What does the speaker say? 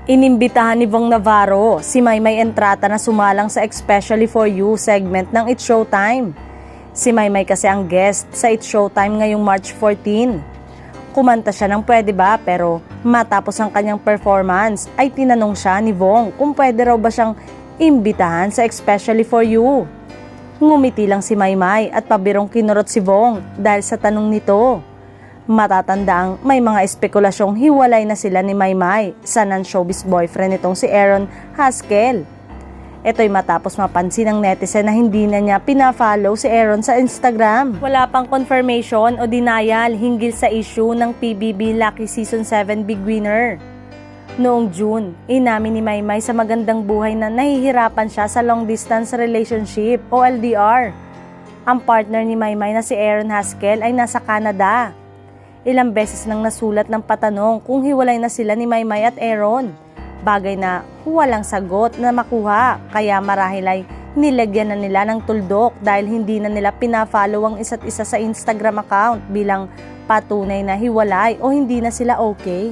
Inimbitahan ni Vong Navarro si Maymay Entrata na sumalang sa Especially For You segment ng It's Showtime. Si Maymay kasi ang guest sa It's Showtime ngayong March 14. Kumanta siya ng Pwede Ba, pero matapos ang kanyang performance ay tinanong siya ni Vong kung pwede raw ba siyang imbitahan sa Especially For You. Ngumiti lang si Maymay at pabirong kinurot si Vong dahil sa tanong nito. Matatandaang may mga espekulasyong hiwalay na sila ni Maymay sa non-showbiz boyfriend nitong si Aaron Haskell. Ito'y matapos mapansin ng netizen na hindi na niya pina-follow si Aaron sa Instagram. Wala pang confirmation o denial hinggil sa issue ng PBB Lucky Season 7 Big Winner. Noong June, inamin ni Maymay sa Magandang Buhay na nahihirapan siya sa long distance relationship o LDR. Ang partner ni Maymay na si Aaron Haskell ay nasa Canada. Ilang beses nang nasulat ng patanong kung hiwalay na sila ni Maymay at Aaron. Bagay na walang sagot na makuha, kaya marahil ay nilagyan na nila ng tuldok dahil hindi na nila pina-follow ang isa't isa sa Instagram account bilang patunay na hiwalay o hindi na sila okay.